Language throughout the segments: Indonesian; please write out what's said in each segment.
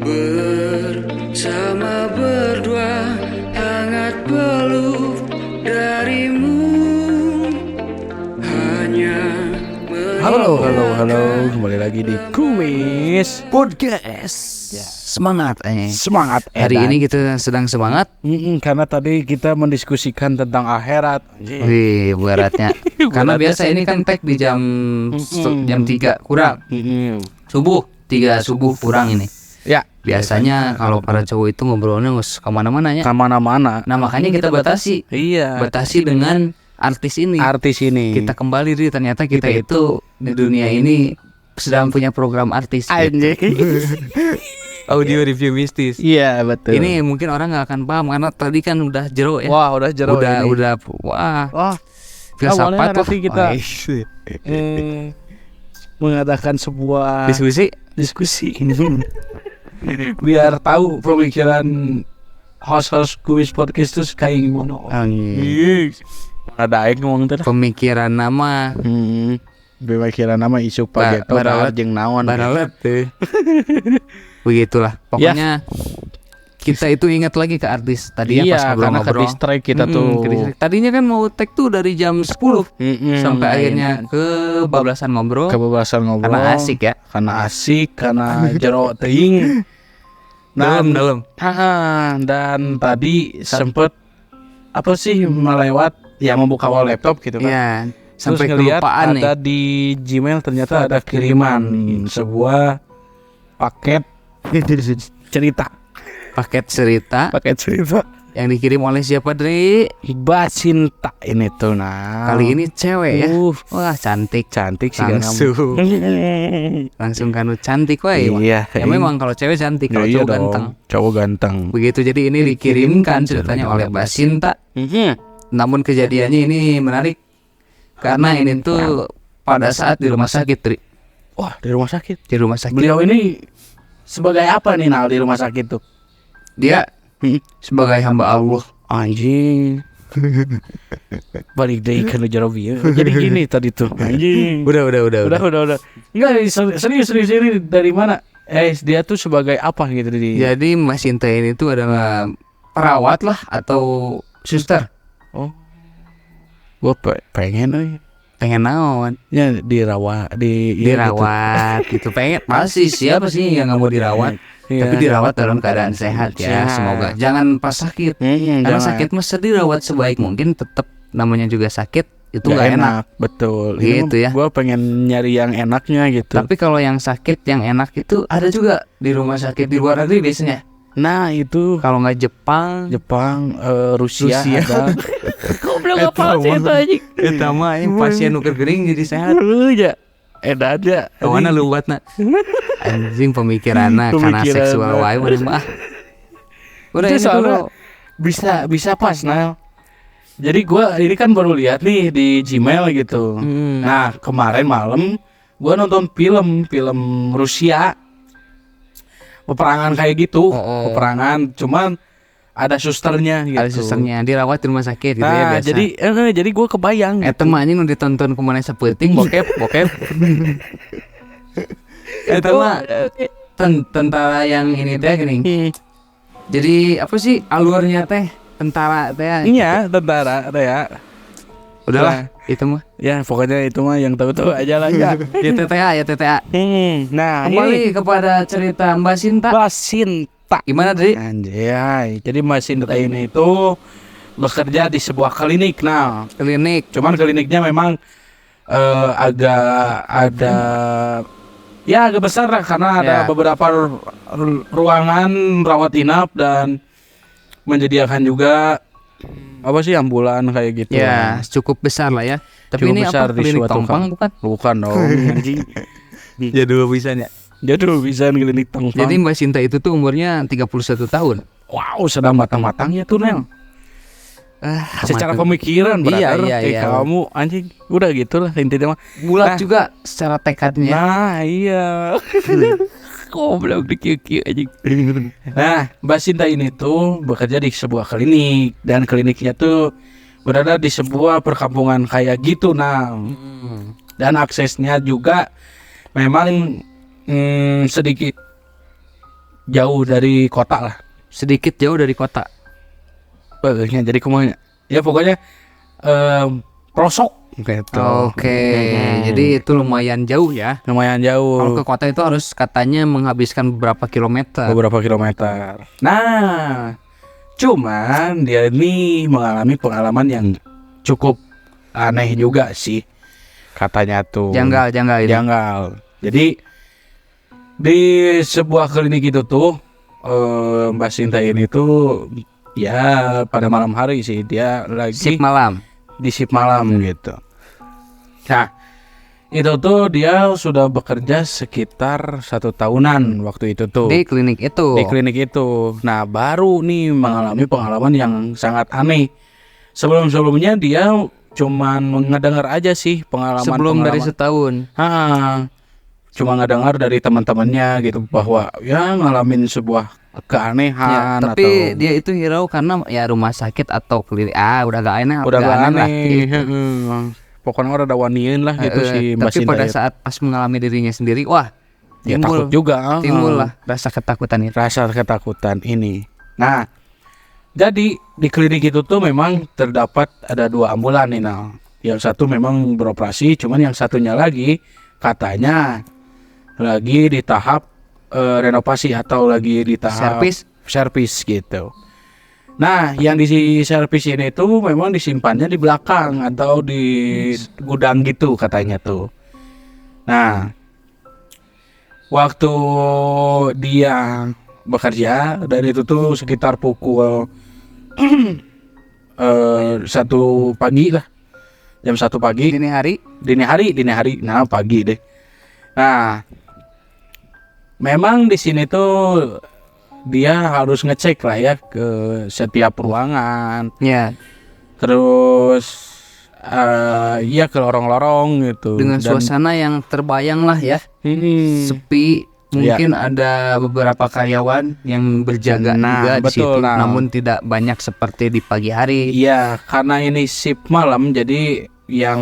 Bersama berdua hangat peluk darimu. Hanya Halo, kembali lagi di Kumis Podcast. Ya, semangat Semangat Hari ini kita sedang semangat. karena tadi kita mendiskusikan tentang akhirat. Wih, beratnya. Karena biasa ini kan tag di jam 3 kurang. Subuh 3 subuh kurang ini. Ya, Biasanya kalau para cowok itu ngobrolnya nggak kemana-mana ya. kemana-mana. Nah makanya kita batasi Iya. batasi dengan artis ini. Artis ini. Kita kembali di ternyata kita itu di dunia ini sedang punya program artis. Audio review mistis. Iya betul. Ini mungkin orang nggak akan paham karena tadi kan udah jero ya. Wah udah jero ini. Wah. Wah. Filsafat Awalnya tuh. nanti kita mengadakan sebuah Diskusi. biar tahu pemikiran host Kumis Podcast itu kayak gimana. Ada aing ngomong tadi. Pemikiran nama Pemikiran nama isu pageto jeung naon. Baralet tuh. Begitulah. Pokoknya kita itu ingat lagi ke artis tadi ya pas Iya, karena ke ngobrol-ngobrol. distract kita tuh. Tadinya kan mau tag tuh dari jam 10 sampai akhirnya kebablasan ngobrol. kebebasan ngobrol. Karena asik ya. Karena jero teuing. Dalam. Dan tadi sempet apa sih melewat ya membuka laptop gitu kan. Iya. Sampai Terus ngeliat kelupaan nih. ada di Gmail ternyata ada kiriman sebuah paket cerita. Paket cerita yang dikirim oleh siapa, Dri? Basinta ini tuh Kali ini cewek ya. Wah, cantik cantik sih langsung kan cantik wae. Iya. Ya memang kalau cewek cantik, kalau cowok ganteng. Cowok ganteng. Begitu, jadi ini dikirimkan ceritanya oleh Basinta. Namun kejadiannya ini menarik karena ini tuh pada saat di rumah sakit, Tri. Wah, di rumah sakit. Di rumah sakit. Beliau ini sebagai apa nih Nal di rumah sakit tuh? Dia sebagai hamba Allah. Anjing. Balik deh ke jero bieu. Jadi gini tadi tuh. Anjing. Udah. Enggak, serius ini dari mana? Dia tuh sebagai apa gitu di. Jadi Mbak Sinta ini tuh adalah perawat lah atau suster. Oh. Gua pengen naon? ya dirawat Gitu. Pengen pasti siapa sih yang nggak mau dirawat? Iya. Tapi dirawat dalam keadaan sehat ya. Semoga jangan pas sakit. Karena sakit mesti dirawat sebaik mungkin, tetap namanya juga sakit itu nggak enak. Betul. Gitu ya. Gua pengen nyari yang enaknya gitu. Tapi kalau yang sakit yang enak itu ada juga di rumah sakit di luar negeri biasanya. Nah itu Kalau nggak Jepang, Rusia. Ada. goblok apa sih itu anjing? Eta mah yang pasien nuker gering jadi sehat. Ya. Ada. Kawana luwatna. Anjing pemikiranna karena seksual wae mah. Udah Itu ini soalnya dulu. bisa pas Nal. Jadi gua ini kan baru lihat nih di Gmail gitu. Nah kemarin malam gua nonton film Rusia, peperangan kayak gitu. Peperangan cuman ada susternya gitu. Ada susternya dirawat di rumah sakit gitu ya Nah biasa. jadi gua kebayang Eta mah anjing nu ditonton kumaha saeuting bokep. Eta mah tentara yang ini teh geuning. Jadi apa sih alurnya teh? Tentara teh. Iya tentara ada ya. Udahlah, itu mah. Ya pokoknya itu mah yang tahu-tahu aja lah ya. Ya TTA. Nah Kembali kepada cerita Mbak Sinta. Basinta. Gimana, Dri? Anjay. Jadi Mbak Sinta ini itu bekerja di sebuah klinik. Nah, Klinik. cuman kliniknya memang agak besar lah karena ada Ya. beberapa ruangan rawat inap dan menyediakan juga apa sih ambulan kayak gitu. Ya, cukup besar lah ya. Tapi Cukup ini besar apa? di Klinik suatu Tongpang bukan? Bukan dong. Anjing. Jadul pisan ya. Jadul bisa klinik Tongpang. Jadi Mbak Sinta itu tuh umurnya 31 tahun. wow, sedang matang-matangnya tuh Nel. Secara pemikiran brother, Iya. kamu anjing udah gitulah intinya mah. Bulat juga secara tekadnya. Nah, iya. Goblok dikiki anjing. Nah, Mbak Sinta ini tuh bekerja di sebuah klinik dan kliniknya tuh berada di sebuah perkampungan kayak gitu. Nah, dan aksesnya juga memang sedikit jauh dari kota lah. Sedikit jauh dari kota. Jadi kemana? Ya pokoknya pelosok gitu. Oke, jadi itu lumayan jauh ya. Lumayan Kalau jauh. ke kota itu harus katanya menghabiskan beberapa kilometer. Beberapa kilometer. Nah, cuman dia ini mengalami pengalaman yang cukup aneh juga sih, katanya tuh. Janggal ini. Janggal. Jadi di sebuah klinik itu tuh Mbak Sinta ini tuh ya pada malam hari sih dia lagi Sip malam. di shift malam gitu. Nah, itu tuh dia sudah bekerja sekitar 1 tahunan waktu itu tuh. Di klinik itu. Di klinik itu. Nah, baru nih mengalami pengalaman yang sangat aneh. Sebelum-sebelumnya dia cuman ngedengar aja sih pengalaman. Sebelum dari setahun. Cuma ngedengar dari teman-temannya gitu bahwa ya ngalamin sebuah keanehan Ya, tapi atau dia itu hirau karena ya rumah sakit atau klinik. Udah gak aneh. udah gak aneh. lah. Gitu. Pokoknya udah waniin lah gitu si Mbak Tapi Sinta pada itu. saat pas mengalami dirinya sendiri, wah, Ya takut juga. timbul lah rasa ketakutan itu. Rasa ketakutan ini. Nah, jadi di klinik itu tuh memang terdapat ada 2 ambulan nih, nah. Yang satu memang beroperasi, cuman yang satunya lagi katanya lagi di tahap renovasi atau lagi di tahap servis gitu. Nah, yang di servis ini tuh memang disimpannya di belakang atau di gudang gitu katanya tuh. Nah, waktu dia bekerja dari itu tuh sekitar pukul 1 pagi lah, jam 1 pagi. Dini hari. Nah, pagi deh. Nah, memang di sini tuh dia harus ngecek lah ya ke setiap ruangan. Ya, Terus ya ke lorong-lorong gitu. dengan suasana yang terbayang lah ya. Sepi, mungkin ada beberapa karyawan yang berjaga Nah, juga di betul, situ, nah. namun tidak banyak seperti di pagi hari. Iya, karena ini shift malam jadi yang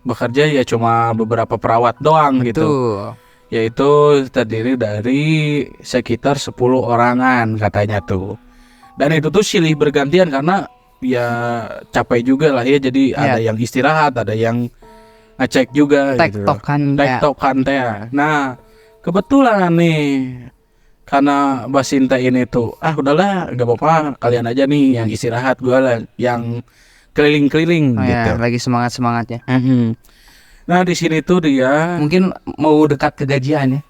bekerja ya cuma beberapa perawat doang gitu. Tuh. Yaitu terdiri dari sekitar 10 orangan katanya tuh. Dan itu tuh silih bergantian karena ya capek juga lah ya. Jadi ada yang istirahat, ada yang ngecek juga gitu. Tektokan teh. Nah, kebetulan nih karena Mbak Sinta ini tuh udahlah gak apa-apa, kalian aja nih yang istirahat, gue lah yang keliling-keliling gitu. Lagi semangat-semangatnya. Nah, di sini tuh dia Mungkin mau dekat ke gajian ya.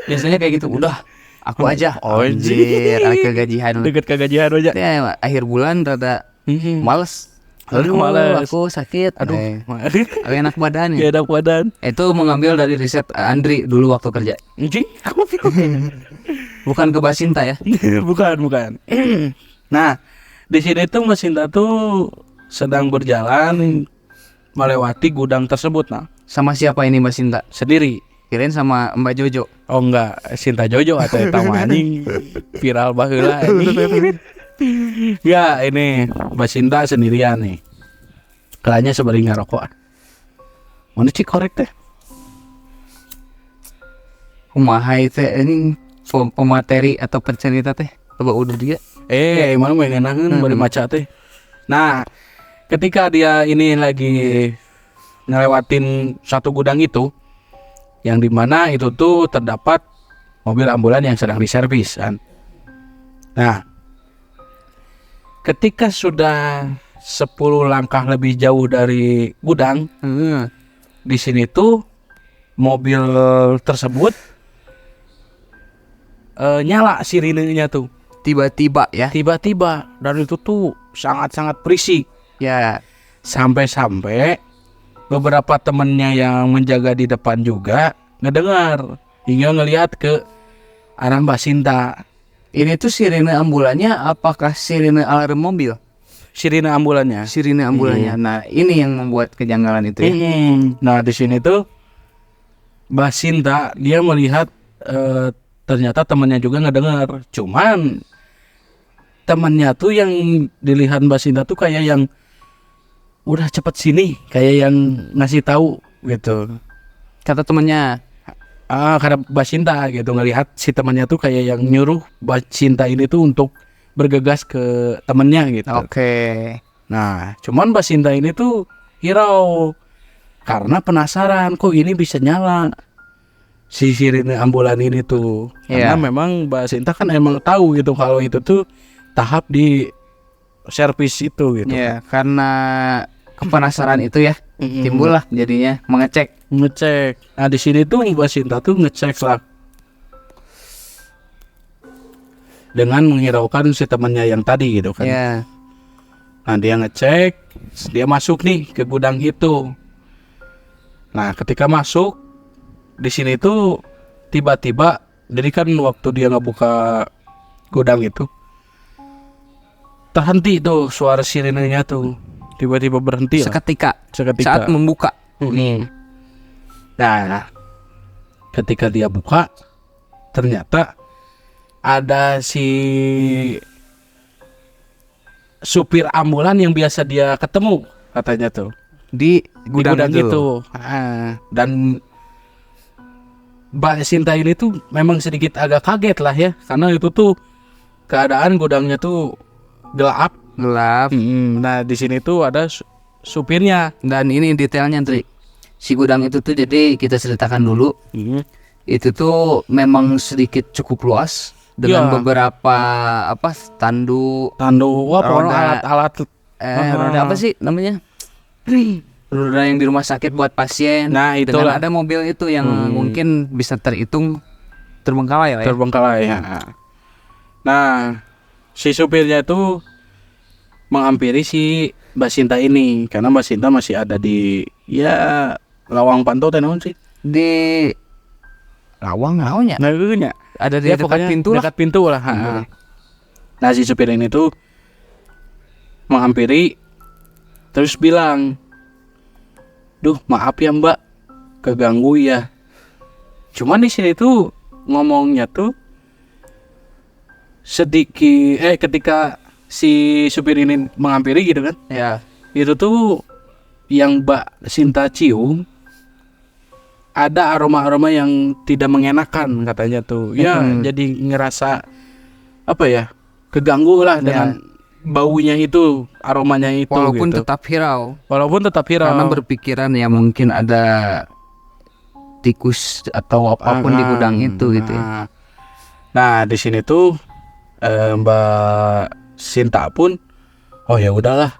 Biasanya kayak gitu, udah aku aja. Anjir, ke gajian. deket ke gajian aja. Ya, akhir bulan rada males. Males. Aku sakit. Aduh, Aku enak badan gak ya. ada badan. Itu mengambil dari riset Andri dulu waktu kerja. Anjing, aku Bukan ke Mbak Sinta ya. bukan. Nah, di sini tuh Mbak Sinta tuh sedang berjalan melewati gudang tersebut, nah. Sama siapa ini Mbak Sinta? Sendiri. Kirain sama Mbak Jojo. Oh enggak, Sinta Jojo atau eta mah anjing viral baheula anjing. Ya, ini Mbak Sinta sendirian nih. Kelanya sebari ngarokok. Mana cik korek teh? Kumaha teh ini pemateri atau pencerita teh. Coba udah dia. Mana mau ngenaheun bari maca teh. Nah, ketika dia ini lagi ngelewatin satu gudang itu, yang dimana itu tuh terdapat mobil ambulan yang sedang diservis kan. Nah, ketika sudah 10 langkah lebih jauh dari gudang, di sini tuh mobil tersebut nyala sirinenya tuh. Tiba-tiba ya. Tiba-tiba, dan itu tuh sangat-sangat berisik. Ya, Sampai-sampai beberapa temennya yang menjaga di depan juga ngedengar hingga ngelihat ke arah Mbak Sinta. ini tuh sirine ambulannya apakah sirine alarm mobil? Sirine ambulannya. Sirine ambulannya. Nah, ini yang membuat kejanggalan itu ya. Nah, di sini tuh Mbak Sinta dia melihat ternyata temannya juga ngedengar. Cuman temannya tuh yang dilihat Mbak Sinta tuh kayak yang udah cepet sini, kayak yang ngasih tahu gitu. Kata temennya, karena Mbak Sinta gitu ngelihat si temannya tuh kayak yang nyuruh Mbak Sinta ini tuh untuk bergegas ke temennya gitu. Oke. Nah, cuman Mbak Sinta ini tuh hirau karena penasaran kok ini bisa nyala si sirine ambulan ini tuh. Karena memang Mbak Sinta kan emang tahu gitu kalau itu tuh tahap di servis itu gitu. Iya, karena kepenasaran itu ya timbul lah jadinya ngecek. Nah di sini tuh Mbak Sinta tuh ngecek lah dengan menghiraukan si temannya yang tadi gitu kan. Iya. Nah dia ngecek, dia masuk nih ke gudang itu. Nah ketika masuk di sini tuh tiba-tiba, jadi kan waktu dia ngebuka gudang itu terhenti tuh suara sirenenya tuh, tiba-tiba berhenti lah. Seketika saat membuka. Nah ketika dia buka ternyata ada si supir ambulan yang biasa dia ketemu katanya tuh di gudang itu. Dan Mbak Sinta ini tuh memang sedikit agak kaget lah ya, karena itu tuh keadaan gudangnya tuh gelap. Nah di sini tuh ada supirnya. Dan ini detailnya Tri, si gudang itu tuh jadi kita ceritakan dulu. Itu tuh memang sedikit cukup luas dengan beberapa tandu alat roda apa sih namanya, roda yang di rumah sakit buat pasien. Nah itulah, dengan ada mobil itu yang mungkin bisa terhitung terbengkalai lah ya. Nah si supirnya itu menghampiri si Mbak Sinta ini karena Mbak Sinta masih ada di lawang pantau tenon sih, di lawangnya. Ada di dekat pintu lah. Nah si supir ini tuh menghampiri terus bilang, "Duh, maaf ya Mbak, keganggu ya." Cuman di sini tuh ngomongnya tuh sedikit ketika si supir ini menghampiri gitu kan. Ya. Itu tuh yang Mbak Sinta cium ada aroma-aroma yang tidak mengenakan katanya tuh. Jadi ngerasa apa ya? Keganggu lah dengan baunya itu, aromanya itu. Walaupun gitu. tetap hirau. Karena berpikiran ya mungkin ada tikus atau apapun di gudang itu gitu ya. Nah, di sini tuh Mbak Sinta pun ya udahlah.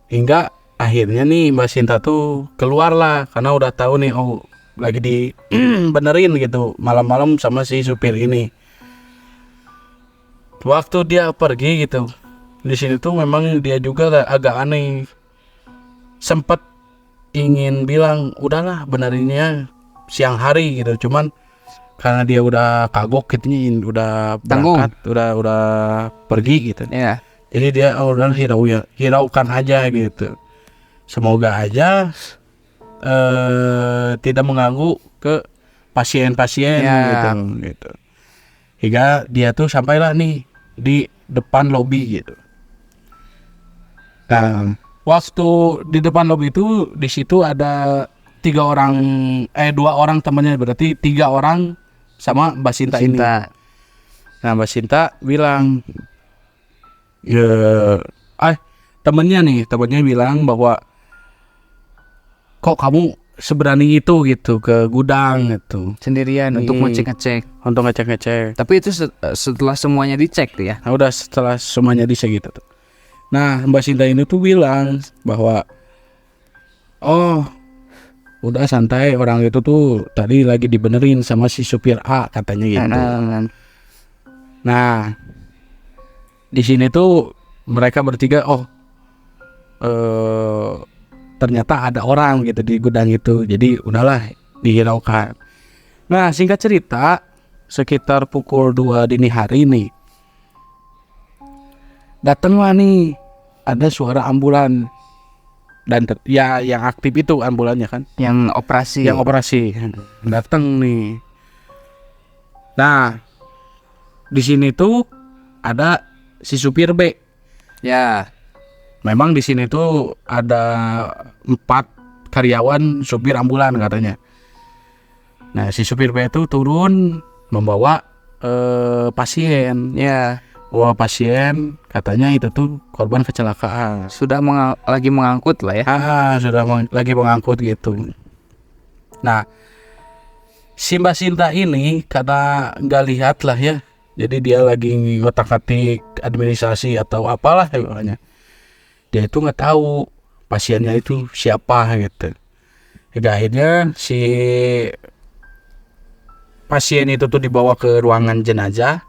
Hingga akhirnya nih Mbak Sinta tuh keluar lah karena udah tahu nih lagi dibenerin gitu malam-malam sama si supir ini. Waktu dia pergi gitu, di sini tuh memang dia juga agak aneh. Sempet ingin bilang udahlah benerinnya siang hari gitu, cuman karena dia udah kagok gitu, udah berangkat, udah pergi gitu. Iya. Jadi dia udah hiraukan aja gitu. Semoga aja tidak mengganggu ke pasien-pasien gitu. Hingga dia tuh sampailah nih di depan lobi gitu. Nah, waktu di depan lobi itu di situ ada 2 orang temannya, berarti 3 orang sama Mbak Sinta ini. Nah Mbak Sinta bilang, temennya bilang bahwa kok kamu seberani itu gitu ke gudang gitu sendirian untuk ngecek. Tapi itu setelah semuanya dicek tuh ya. Nah, udah setelah semuanya dicek gitu tuh. Nah Mbak Sinta ini tuh bilang bahwa udah santai, orang itu tuh tadi lagi dibenerin sama si supir A katanya gitu. Nah di sini tuh mereka bertiga ternyata ada orang gitu di gudang itu, jadi udahlah dihiraukan. Nah singkat cerita, sekitar pukul 2 dini hari nih datanglah nih ada suara ambulan, dan yang aktif itu ambulannya kan, yang operasi datang nih. Nah di sini tuh ada si supir B. Ya. Memang di sini tuh ada 4 karyawan supir ambulan katanya. Nah si supir B itu turun membawa pasien. Ya, Bawa pasien, katanya itu tuh korban kecelakaan. sudah lagi mengangkut lah ya. Sudah lagi mengangkut gitu. Nah si Mbak Sinta ini karena nggak lihat lah ya, jadi dia lagi ngotak-atik administrasi atau apalah ya pokoknya. Dia itu nggak tahu pasiennya itu siapa gitu. Hingga akhirnya si pasien itu tuh dibawa ke ruangan jenazah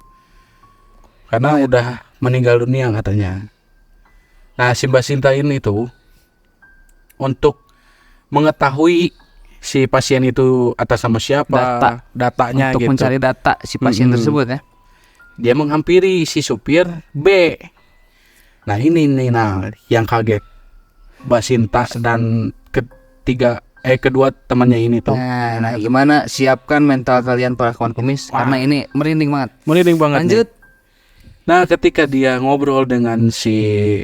karena udah meninggal dunia katanya. Nah si Mbak Sinta ini tuh untuk mengetahui si pasien itu atas nama siapa, datanya Untuk gitu. mencari data si pasien tersebut ya. Dia menghampiri si supir B. Nah ini nih yang kaget Mbak Sinta dan kedua temannya ini tuh. Nah, gimana siapkan mental kalian para kawan kumis karena ini merinding banget. Merinding banget. Lanjut. Nih. Nah ketika dia ngobrol dengan si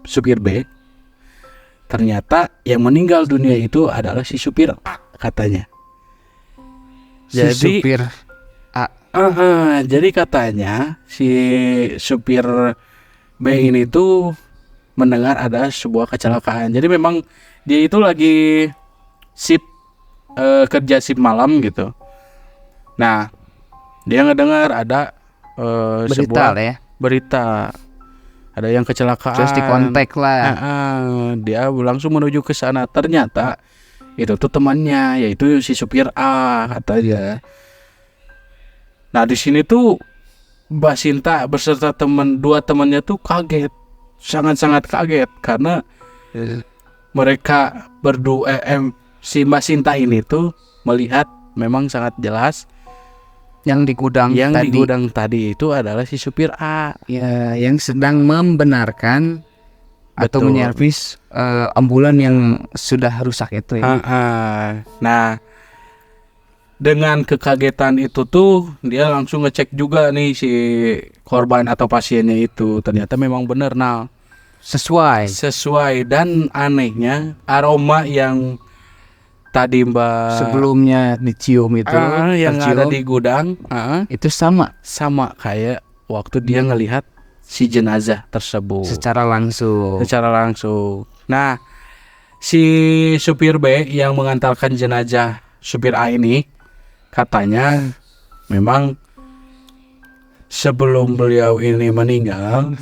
supir B, ternyata yang meninggal dunia itu adalah si supir A katanya. Si supir A. Jadi katanya si supir B ini tuh mendengar ada sebuah kecelakaan. Jadi memang dia itu lagi kerja shift malam gitu. Nah dia ngedengar ada Berita sebuah lah ya. berita ada yang kecelakaan. Terus dikontak lah. Dia langsung menuju ke sana. Ternyata itu tuh temannya, yaitu si supir A katanya. Nah di sini tuh Mbak Sinta beserta dua temannya tuh kaget, sangat-sangat kaget karena mereka berdua si Mbak Sinta ini tuh melihat memang sangat jelas Yang di gudang yang tadi. di gudang tadi itu adalah si supir A. Ya, yang sedang membenarkan atau Betul. menyervis ambulan yang sudah rusak itu ya. Nah, dengan kekagetan itu tuh dia langsung ngecek juga nih si korban atau pasiennya itu. Ternyata memang benar sesuai dan anehnya aroma yang tadi Mbak Sebelumnya dicium itu yang tercium, ada di gudang itu sama sama kayak waktu dia ngelihat si jenazah tersebut secara langsung. Nah si supir B yang mengantarkan jenazah supir A ini katanya memang sebelum beliau ini meninggal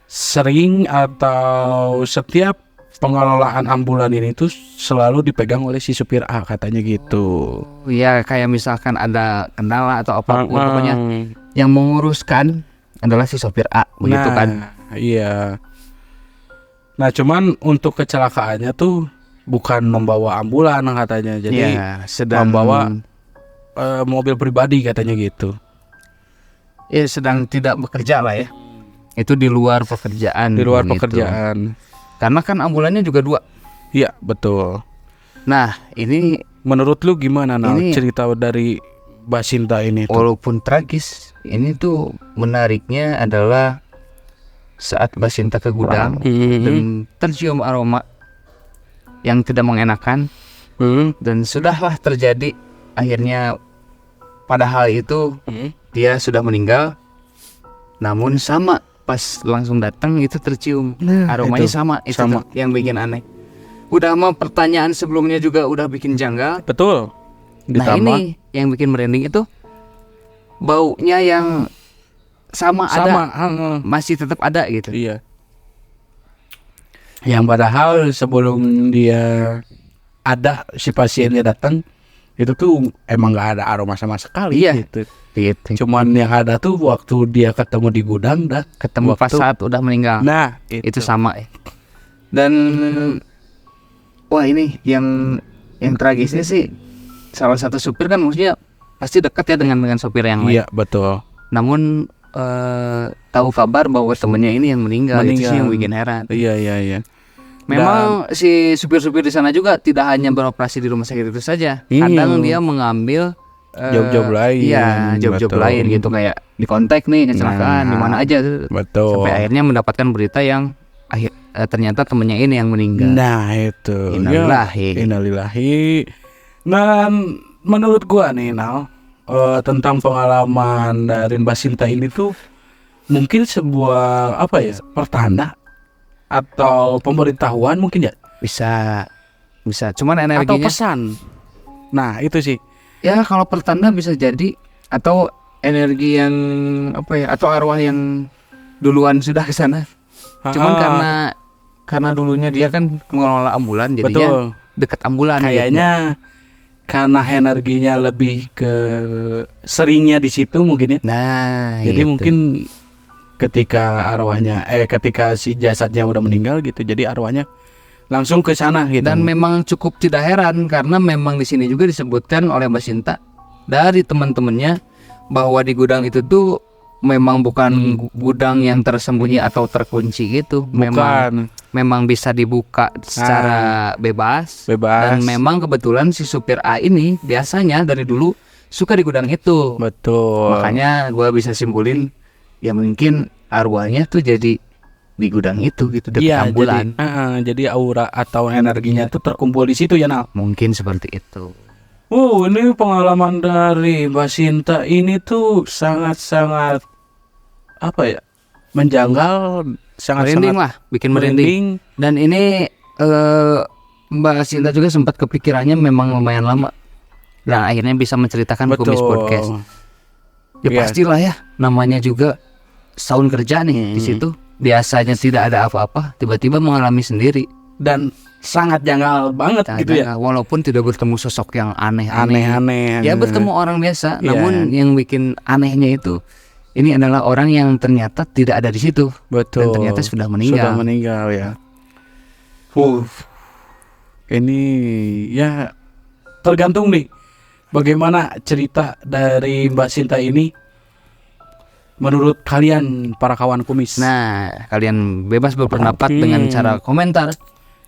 sering atau setiap pengelolaan ambulan ini tuh selalu dipegang oleh si supir A katanya gitu. Ya kayak misalkan ada kendala atau apapun pokoknya yang menguruskan adalah si sopir A begitu kan. Iya. Nah cuman untuk kecelakaannya tuh bukan membawa ambulan katanya. Jadi sedang membawa mobil pribadi katanya gitu. Ya sedang tidak bekerja lah ya. Itu di luar pekerjaan. Di luar begitu. pekerjaan. Karena kan ambulannya juga 2. Iya betul. Nah ini Menurut lu gimana Ini- cerita dari Mbak Sinta ini tuh? walaupun tragis, ini tuh menariknya adalah saat Mbak Sinta ke gudang dan tercium aroma yang tidak mengenakan dan sudahlah terjadi akhirnya pada hal itu dia sudah meninggal, namun sama pas langsung datang itu tercium aromanya itu, sama itu sama. tuh yang bikin aneh. Udah mah pertanyaan sebelumnya juga udah bikin janggal. Betul. Nah ini yang bikin merinding itu baunya yang sama ada, masih tetap ada gitu. Iya. Yang padahal sebelum dia ada si pasiennya datang itu tuh emang nggak ada aroma sama sekali. Iya. Gitu. Cuman Cuman yang ada tuh waktu dia ketemu di gudang dah ketemu pas saat udah meninggal. Nah Itu sama ya. Dan wah ini yang tragisnya sih salah satu supir kan maksudnya pasti dekat ya dengan sopir yang lain. Iya betul. Namun tahu kabar bahwa temennya ini yang meninggal. Itu sih yang bikin heran. Iya. Memang si supir-supir di sana juga tidak hanya beroperasi di rumah sakit itu saja. Kadang dia mengambil job-job lain. Iya, job-job Betul. lain gitu kayak di kontak nih kecelakaan di mana aja tuh. Betul. Sampai akhirnya mendapatkan berita yang ternyata temennya ini yang meninggal. Nah itu Innalillahi. Ya, innalillahi. Dan menurut gua nih Nal, tentang pengalaman dari Mbak Sinta ini tuh mungkin sebuah apa ya, pertanda atau pemberitahuan mungkin ya, Bisa cuman atau energinya pesan. Nah itu sih. ya kalau pertanda bisa jadi, atau energi yang apa ya, atau arwah yang duluan sudah ke sana. Cuman karena dulunya dia kan mengelola ambulan, jadinya dekat ambulan. Kayaknya karena energinya lebih ke seringnya di situ mungkin ya. Nah, Jadi gitu. mungkin ketika si jasadnya udah meninggal gitu, jadi arwahnya langsung ke sana gitu. Dan memang cukup tidak heran karena memang di sini juga disebutkan oleh Mbak Sinta dari teman-temannya bahwa di gudang itu tuh memang bukan gudang yang tersembunyi atau terkunci gitu. Memang bisa dibuka secara bebas. Dan memang kebetulan si supir A ini biasanya dari dulu suka di gudang itu. Betul. Makanya gua bisa simpulin ya mungkin arwahnya tuh jadi di gudang itu gitu, dekat Iya, ambulan. jadi aura atau energinya tuh terkumpul di situ ya Nal. Mungkin seperti itu. Ini pengalaman dari Mbak Sinta ini tuh sangat-sangat apa ya, menjanggal, Merinding lah, bikin merinding. Dan ini Mbak Sinta juga sempat kepikirannya memang lumayan lama. Dan akhirnya bisa menceritakan di Kumis Podcast. Ya Iya. pastilah ya, namanya juga setahun kerja nih di situ. Biasanya tidak ada apa-apa, tiba-tiba mengalami sendiri. Dan sangat janggal banget gitu ya. Walaupun tidak bertemu sosok yang aneh-aneh. Aneh-aneh. Ya bertemu orang biasa, Iya. namun yang bikin anehnya itu ini adalah orang yang ternyata tidak ada di situ. Betul. Dan ternyata sudah meninggal. Sudah meninggal ya. Ini ya tergantung nih bagaimana cerita dari Mbak Sinta ini menurut kalian para kawan kumis. Nah, kalian bebas berpendapat dengan cara komentar.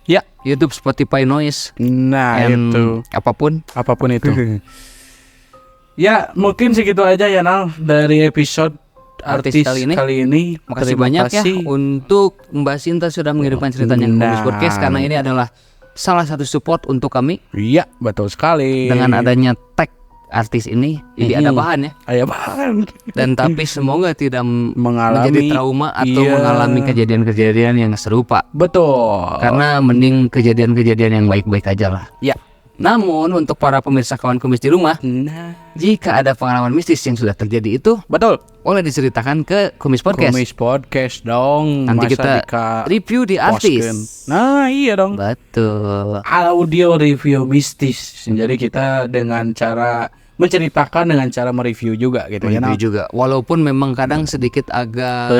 Ya, YouTube, Spotify, Noise, nah and itu apapun itu. Ya, mungkin segitu aja ya Nal dari episode artis kali ini. Makasih Terima banyak kasih. ya untuk Mbak Sinta sudah mengirimkan ceritanya ke Kumis Podcast, karena ini adalah salah satu support untuk kami. Iya, betul sekali. Dengan adanya tag artis ini, jadi ada bahan ya. Ada bahan. Dan tapi semoga tidak Mengalami, menjadi trauma atau iya, mengalami kejadian-kejadian yang serupa. betul. Karena mending kejadian-kejadian yang baik-baik aja lah. Ya. Namun untuk para pemirsa kawan kumis di rumah, Nah, jika ada pengalaman mistis yang sudah terjadi itu, betul. boleh diceritakan ke Kumis Podcast. Kumis Podcast dong. Nanti Masa kita dika- review di artis. posken. Nah, iya dong. Betul. Audio review mistis. Jadi kita dengan cara menceritakan, dengan cara mereview juga gitu ya. Review juga. Walaupun memang kadang sedikit agak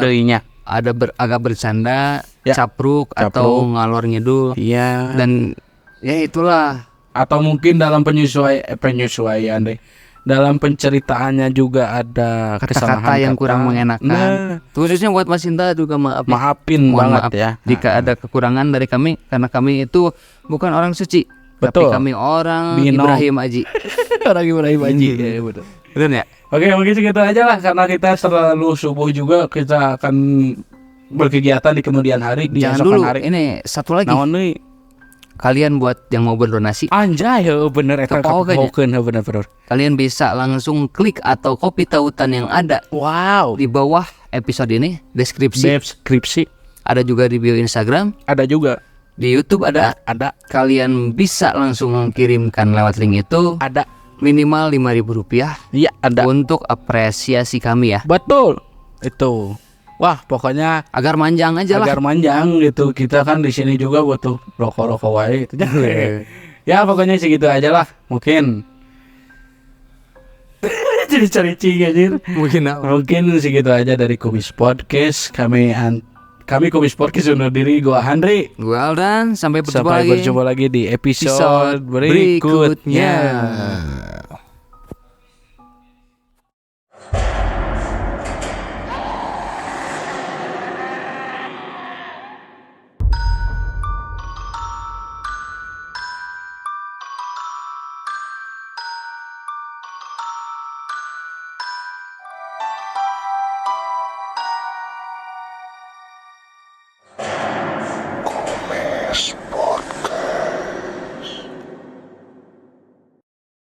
agak bercanda, Ya. capruk atau ngalor ngidul. Iya. Dan ya itulah. Atau mungkin dalam penyesuaian deh. Dalam penceritaannya juga ada Kata-kata kesalahan yang kata. kurang mengenakan. Nah, Khususnya buat Mas Sinta juga maaf. maafin Mohon banget maaf ya. jika ada kekurangan dari kami, karena kami itu bukan orang suci. Betul. Tapi kami orang Bino. Ibrahim Aji. Orang Ibrahim Haji. Ya, betul. Betul ya? Oke, mungkin segitu aja lah, karena kita selalu subuh juga kita akan berkegiatan di kemudian hari, di Jangan esokan dulu. hari. Ini satu lagi. Naon nih? Kalian buat yang mau berdonasi, Anjay, bener eta Kepaokeun ya? kepaokeun, bener. kalian bisa langsung klik atau copy tautan yang ada Wow. di bawah episode ini, deskripsi. Deskripsi Ada juga di bio Instagram, ada juga. di YouTube ada. Ada. Kalian bisa langsung kirimkan lewat link itu, Ada. minimal Rp5.000 Iya, ada. untuk apresiasi kami ya. Betul. Itu. Wah, pokoknya Agar manjang aja lah. agar manjang gitu. Kita kan di sini juga butuh rokok-rokok wae gitu. Ya, pokoknya segitu aja lah. Mungkin jadi cari-cari aja. Mungkin segitu aja dari Kumis Podcast. Kami Kumis Podcast undur diri. Gua Handri. Gue Aldan, sampai berjumpa Sampai lagi. berjumpa lagi di episode berikutnya.